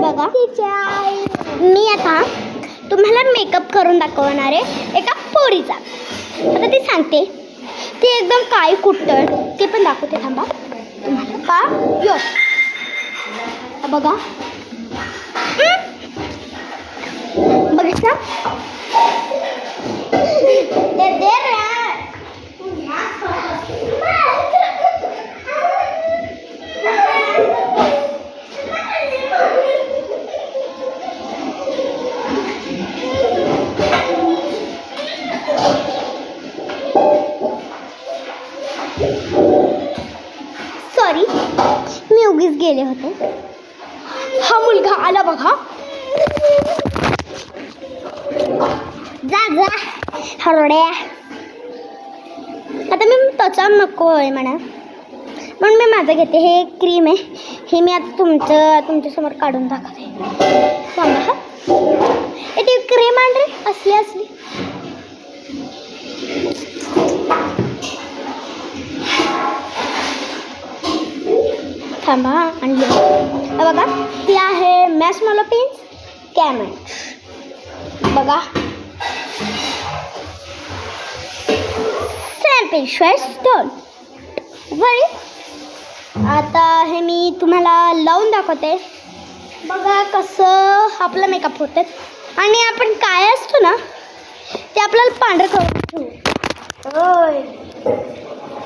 बघा मी आता तुम्हाला मेकअप करून दाखवणार आहे एका पोरीचा. आता ती सांगते ती एकदम काळी कुट्टळ ते पण दाखवते. थांबा तुम्हाला का यो बघा बघितलं सॉरी मी उगीच गेले होते. हा मुलगा आला बघा. जा जा हरड्या. आता मी त्वचा नको आहे म्हणा म्हणून मी माझं घेते. हे क्रीम आहे हे मी आता तुमच्यासमोर काढून दाखवते. सांगा हा ती क्रीम आणली असली थांबा आणली बघा. ही आहे मॅशमॅलो पेन्स कॅमेट बघा. सॅम्पल स्टोन वळी. आता हे मी तुम्हाला लावून दाखवते बघा कसं आपलं मेकअप होतं. आणि आपण काय असतो ना ते आपल्याला पांढरं करून ठेवू. होय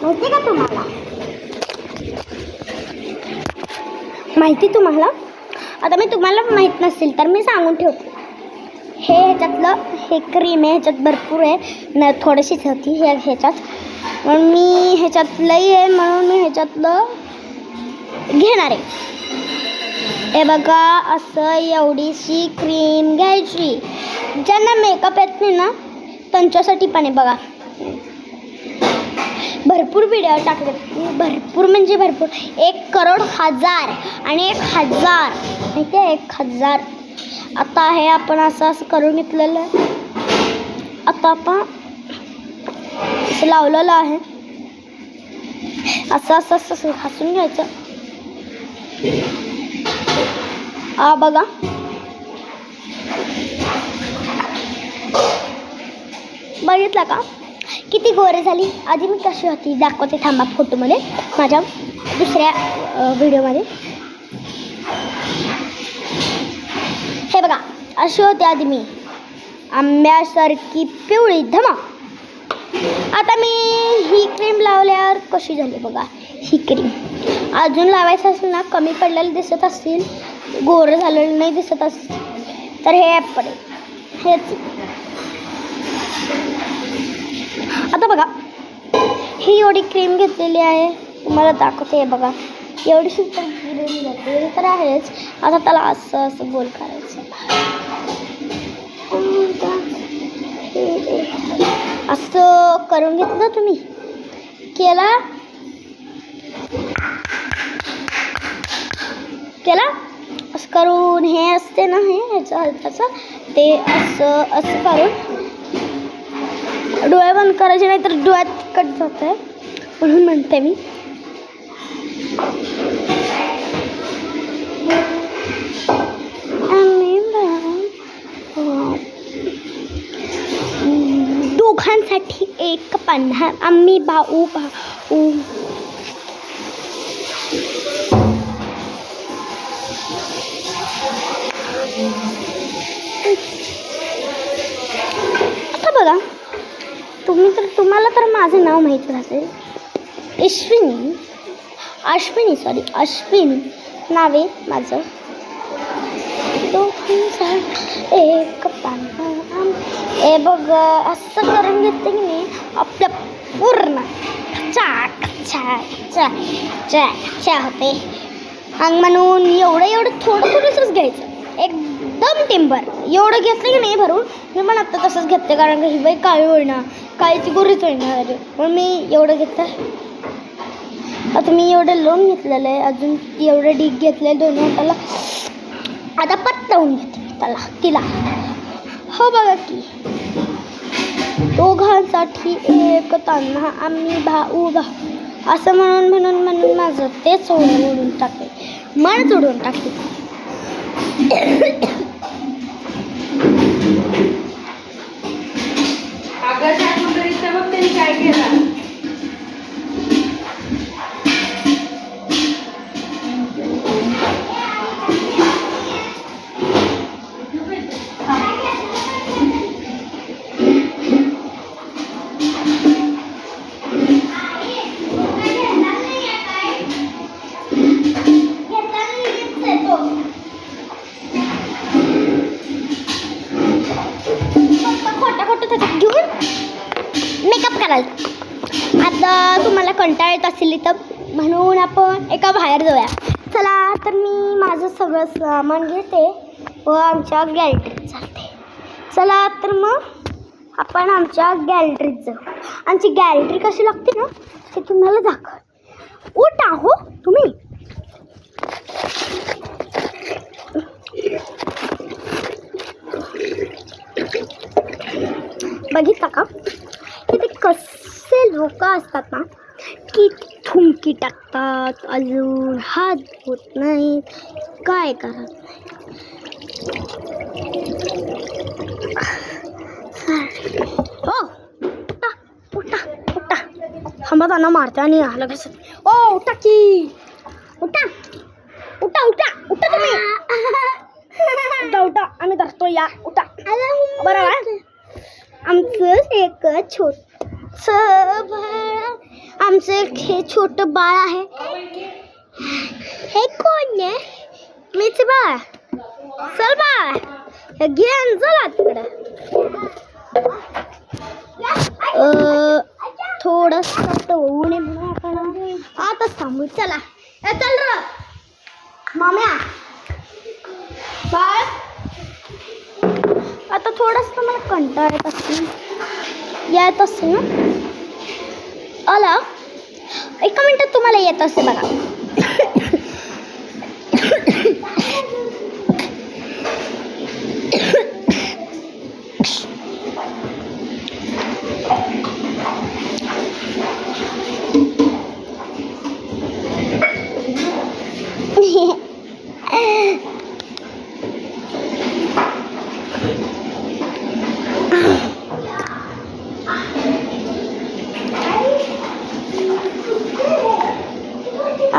माहिती का तुम्हाला? माहिती तुम्हाला? आता मी तुम्हाला माहीत नसेल तर मी सांगून ठेवते. हे ह्याच्यातलं हे क्रीम आहे ह्याच्यात भरपूर आहे न थोडीशीच होती ह्याच्यात म्हणून मी ह्याच्यातलंही आहे म्हणून मी ह्याच्यातलं घेणार आहे. हे बघा असं एवढीशी क्रीम घ्यायची. ज्यांना मेकअप येत नाही ना त्यांच्यासाठी पण आहे बघा. भरपूर व्हिडिओ टाकले भरपूर म्हणजे भरपूर 1 करोड हजार आणि 1000 माहिती आहे 1000. आता हे आपण असं करून घेतलेलं आहे. आता आपण असं लावलेलं आहे असं हसून घ्यायचं. बघा बघितलं का किती गोरे झाली. आधी मी कशी होती दाखवते थांबा फोटोमध्ये माझ्या दुसऱ्या व्हिडिओमध्ये. हे बघा अशी होती आधी मी आंब्यासारखी पिवळी धमा. आता मी ही क्रीम लावल्यावर कशी झाली बघा. ही क्रीम अजून लावायचं असेल ना कमी पडलेलं दिसत असतील गोरं झालेलं नाही दिसत असतील तर हे पडेल हेच. आता बघा ही एवढी क्रीम घेतलेली आहे तुम्हाला दाखवते. बघा एवढीशी क्रीम घेतलेली तर आहेच. आता त्याला असं गोल करायचं असं करून घेतलं तुम्ही केला असं करून हे असते ना हे ह्याचं हलकाचं ते असं करून डोळे बंद करायचे नाही तर डोळ्यात कट जात आहे म्हणून म्हणते मी. दोघांसाठी एक पान्हा आम्ही भाऊ आता बघा तुम्हाला तर माझं नाव माहिती असेल. अश्विनी नाव आहे माझं. एक पान्हा हे बघ असं करून घेते की नाही आपल्या पूर्ण चा होते. अंग म्हणून एवढं थोडंसंच घ्यायचं एकदम टिंबर. एवढं घेतलं की नाही भरून मी पण आत्ता तसंच घेते कारण ही बाई काळी होईना काळीची गोरीच होईना म्हणून मी एवढं घेतलं. आता मी एवढं लोन घेतलेलं आहे अजून एवढं डीक घेतलं आहे दोन्ही हाताला. आता पत्तावून घेते तिला. हो बघा की दोघांसाठी एक तान्हा आम्ही भाऊ असं म्हणून माझं तेच ओढून टाकले मनच उडून टाकले. अगं त्या कुंडलीचं बघ त्यांनी काय केलं. मेकअप करायला. आता तुम्हाला कंटाळा येत असेल तर म्हणून आपण एका बाहेर जाऊया. चला तर मी माझं सगळं सामान घेते व आमच्या गॅलरीत जाते. चला तर मग आपण आमच्या गॅलरीत जाऊ. आमची गॅलरी कशी लागते ना ते तुम्हाला दाखव. उठा हो तुम्ही. बघितला का किती कसे लोक असतात ना की थुंकी टाकतात, अजून हात धुत नाहीत, काय करत नाही. हो उठा उठा उठा. थांबा त्यांना मारता आणि आलं कसं. ओ उठा की उठा उठा उठा उठा तुम्ही. उठा उठा आम्ही धरतो या. उठा बरोबर. आमचं एक छोटं बाळ, आमचं हे छोटं बाळ आहे. हे कोण आहे? मीच बाळ. चल बाळ घेऊन चला तिकडं. थोडंसं ऊन आहे म्हणून आपण आता थांबू. चला चल र माम्या बाळ. आता थोडंसं मला कंटाळा येत असेल ना. आला एका मिनिटात तुम्हाला येत असेल बघा.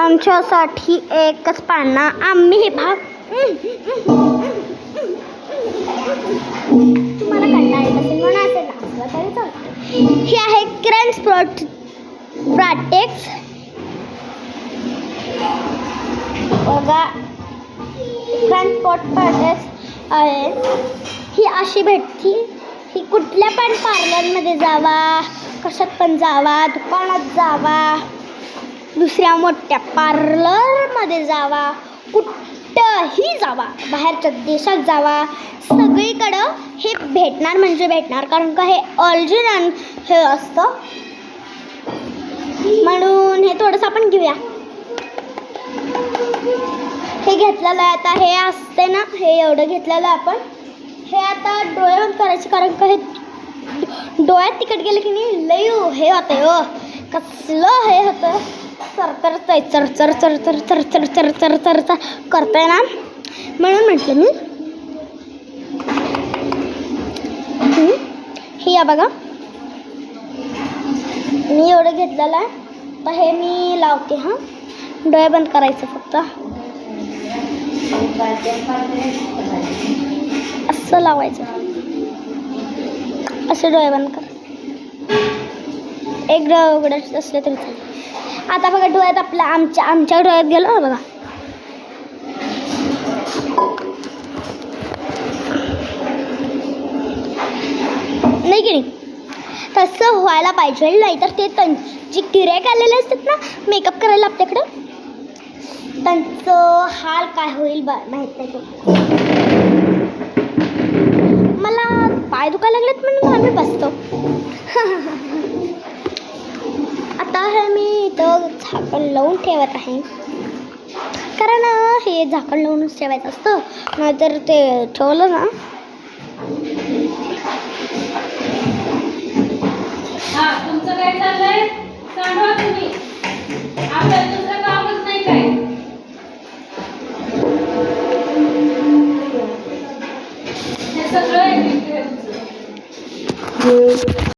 आमच्यासाठी एकच पाळणा. आम्ही हे भाग तुम्हाला कंटाळा येत असेल म्हणून असेल नाचलं तरी चालतं. हे आहे क्रंच प्राटेक्स बघा. क्रंच प्राटेक्स आहे. ही अशी भेटती. ही कुठल्या पण पार्लरमध्ये जावा, कशात पण जावा, दुकानात जावा, दुसऱ्या मोठ्या पार्लरमध्ये जावा, कुठंही जावा, बाहेरच्या देशात जावा, सगळीकडं हे भेटणार म्हणजे भेटणार. कारण का हे ओरिजिनल हे असतं म्हणून हे थोडंसं आपण घेऊया. हे घेतलेलं आहे. आता हे असते ना, हे एवढं घेतलेलं आपण. हे आता डोळे बंद करायचे कारण का हे डोळ्यात तिकट गेलं की नाही लई हे होतं. हो कसलं हे होतं. चरचरतंय चरचर चरचर चरचर चरचर चरचर करताय ना म्हणून म्हटलं मी. हे या बघा मी एवढं घेतलेलं आहे. तर हे मी लावते. हां डोळे बंद करायचं फक्त असं लावायचं. असं डोळे बंद कर. एक डोळे उघडायचं असलं तरी चालेल. आता बघा डोळ्यात आपल्या आमच्या डोळ्यात गेलो बघा. नाही की नाही तसं व्हायला पाहिजे. नाहीतर ते जी गिऱ्हाईक आलेले असतात ना मेकअप करायला आपल्याकडं त्यांचं हाल काय होईल माहीत नाही. मला पाय दुखायला लागलेत म्हणून आम्ही बसतो. आता हे मी इथं झाकण लावून ठेवत आहे कारण हे झाकण लावूनच ठेवायचं असतं. नाहीतर ते ठेवलं ना तुमचं काय चाललंय सांगा तुम्ही. आपल्याला दुसरं कामच नाही काय. हे सगळं आहे तुमचं.